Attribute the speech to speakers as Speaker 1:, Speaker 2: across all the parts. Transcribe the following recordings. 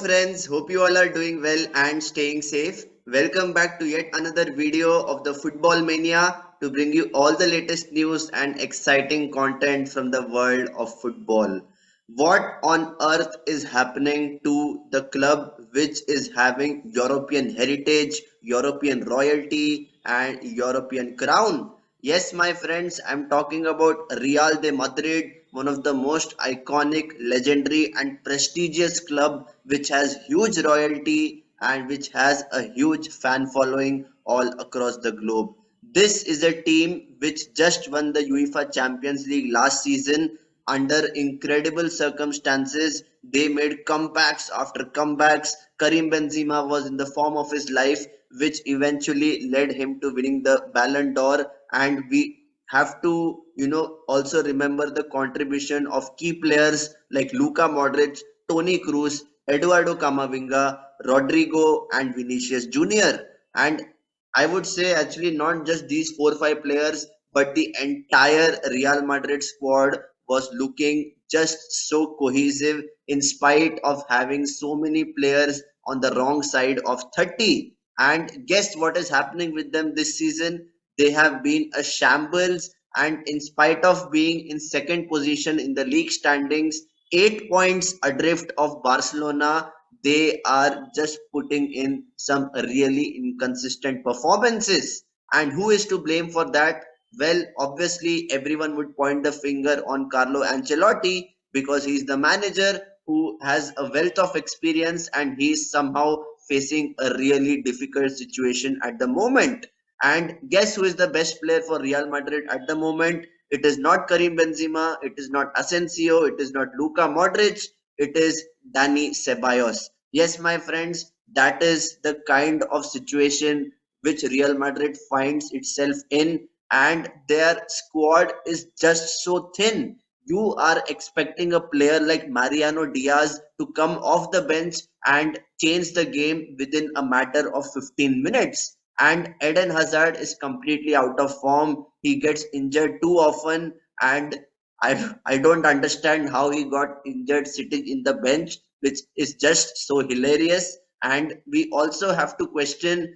Speaker 1: friends, hope you all are doing well and staying safe. Welcome back to yet another video of the Football Mania to bring you all the latest news and exciting content from the world of football. What on earth is happening to the club which is having European heritage, European royalty, and European crown? Yes, my friends, I'm talking about Real de Madrid, one of the most iconic, legendary, and prestigious club which has huge royalty and which has a huge fan following all across the globe. This is a team which just won the UEFA Champions League last season under incredible circumstances. They made comebacks after comebacks. Karim Benzema was in the form of his life, which eventually led him to winning the Ballon d'Or. And we have to, also remember the contribution of key players like Luka Modric, Toni Kroos, Eduardo Camavinga, Rodrigo, and Vinicius Jr. And I would say actually not just these 4 or 5 players, but the entire Real Madrid squad was looking just so cohesive in spite of having so many players on the wrong side of 30. And guess what is happening with them this season? They have been a shambles, and in spite of being in second position in the league standings, 8 points adrift of Barcelona, they are just putting in some really inconsistent performances. And who is to blame for that? Well, obviously, everyone would point the finger on Carlo Ancelotti because he's the manager who has a wealth of experience and he's somehow facing a really difficult situation at the moment. And guess who is the best player for Real Madrid at the moment? It is not Karim Benzema, it is not Asensio, it is not Luka Modric, it is Dani Ceballos. Yes, my friends, that is the kind of situation which Real Madrid finds itself in, and their squad is just so thin. You are expecting a player like Mariano Diaz to come off the bench and change the game within a matter of 15 minutes. And Eden Hazard is completely out of form. He gets injured too often, and I don't understand how he got injured sitting in the bench, which is just so hilarious. And we also have to question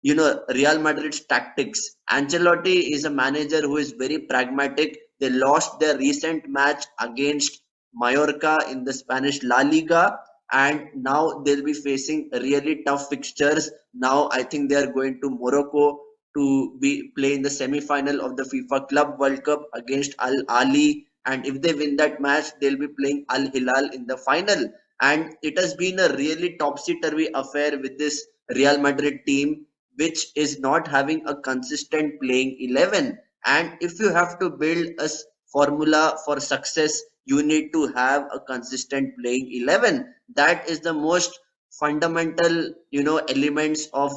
Speaker 1: Real Madrid's tactics. Ancelotti is a manager who is very pragmatic. They lost their recent match against Mallorca in the Spanish La Liga, and now they'll be facing really tough fixtures. Now I think they are going to Morocco to be play in the semi-final of the FIFA Club World Cup against Al Ali, and if they win that match, they'll be playing Al Hilal in the final. And it has been a really topsy-turvy affair with this Real Madrid team, which is not having a consistent playing 11. And if you have to build a formula for success, you need to have a consistent playing 11. That is the most fundamental, elements of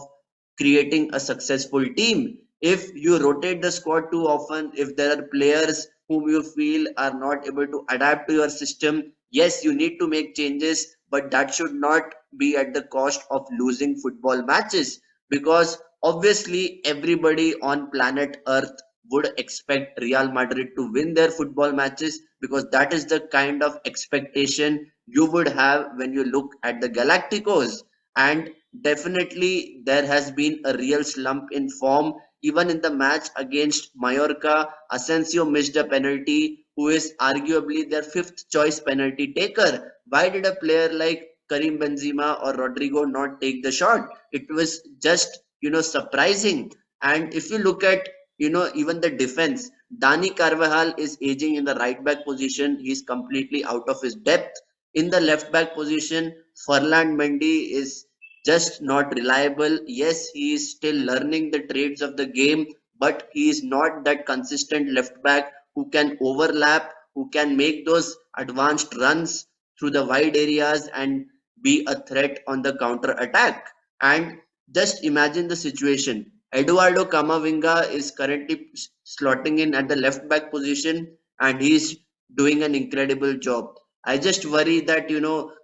Speaker 1: creating a successful team. If you rotate the squad too often, if there are players whom you feel are not able to adapt to your system, yes, you need to make changes, but that should not be at the cost of losing football matches, because obviously everybody on planet Earth would expect Real Madrid to win their football matches, because that is the kind of expectation you would have when you look at the Galacticos. And definitely there has been a real slump in form. Even in the match against Mallorca, Asensio missed a penalty, who is arguably their fifth choice penalty taker. Why did a player like Karim Benzema or Rodrigo not take the shot? It was just, surprising. And if you look at, even the defense, Dani Carvajal is aging in the right back position. He's completely out of his depth. In the left back position, Furlan Mendy is just not reliable. Yes, he is still learning the trades of the game, but he is not that consistent left back who can overlap, who can make those advanced runs through the wide areas and be a threat on the counter attack. And just imagine the situation. Eduardo Camavinga is currently slotting in at the left back position, and he's doing an incredible job. I just worry that,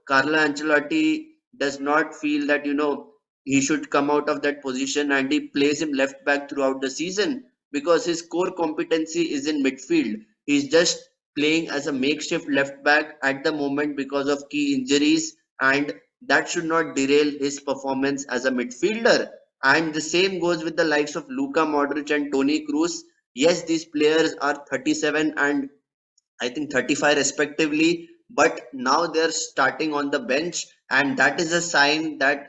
Speaker 1: Carlo Ancelotti does not feel that, he should come out of that position and he plays him left back throughout the season, because his core competency is in midfield. He's just playing as a makeshift left back at the moment because of key injuries, and that should not derail his performance as a midfielder. And the same goes with the likes of Luka Modric and Toni Kroos. Yes, these players are 37 and I think 35 respectively, but now they're starting on the bench, and that is a sign that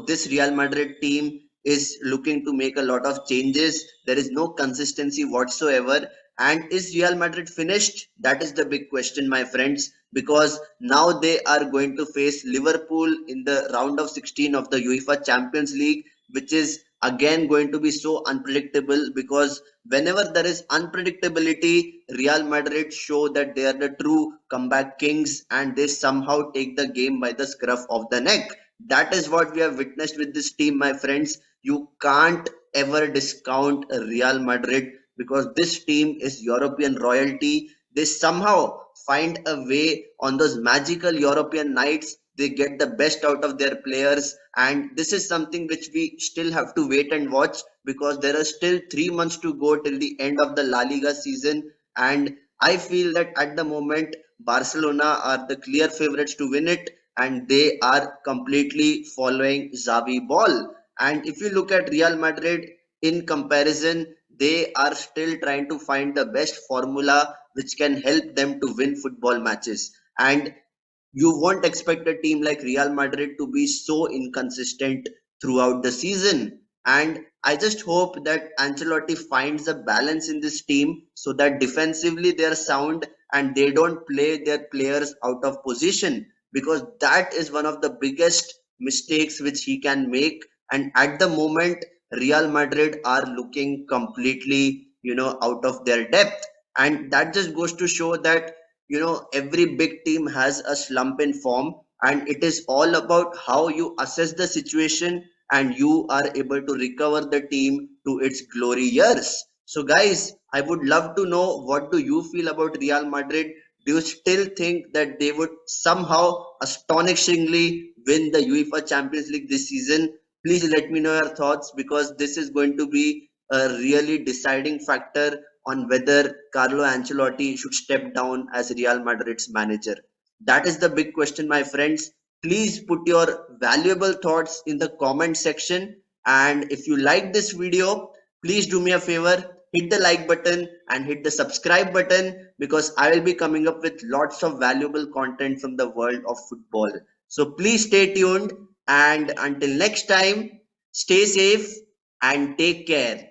Speaker 1: this Real Madrid team is looking to make a lot of changes. There is no consistency whatsoever. And is Real Madrid finished? That is the big question, my friends, because now they are going to face Liverpool in the round of 16 of the UEFA Champions League, which is again going to be so unpredictable because whenever there is unpredictability, Real Madrid show that they are the true comeback kings and they somehow take the game by the scruff of the neck. That is what we have witnessed with this team, my friends. You can't ever discount Real Madrid because this team is European royalty. They somehow find a way on those magical European nights. They get the best out of their players, and this is something which we still have to wait and watch because there are still 3 months to go till the end of the La Liga season. And I feel that at the moment, Barcelona are the clear favorites to win it, and they are completely following Xavi ball. And if you look at Real Madrid in comparison, they are still trying to find the best formula which can help them to win football matches. And you won't expect a team like Real Madrid to be so inconsistent throughout the season. And I just hope that Ancelotti finds a balance in this team so that defensively they are sound and they don't play their players out of position, because that is one of the biggest mistakes which he can make. And at the moment, Real Madrid are looking completely, out of their depth. And that just goes to show that every big team has a slump in form, and it is all about how you assess the situation and you are able to recover the team to its glory years. So guys, I would love to know, what do you feel about Real Madrid? Do you still think that they would somehow astonishingly win the UEFA Champions League this season? Please let me know your thoughts because this is going to be a really deciding factor on whether Carlo Ancelotti should step down as Real Madrid's manager. That is the big question, my friends. Please put your valuable thoughts in the comment section. And if you like this video, please do me a favor, hit the like button and hit the subscribe button because I will be coming up with lots of valuable content from the world of football. So please stay tuned, and until next time, stay safe and take care.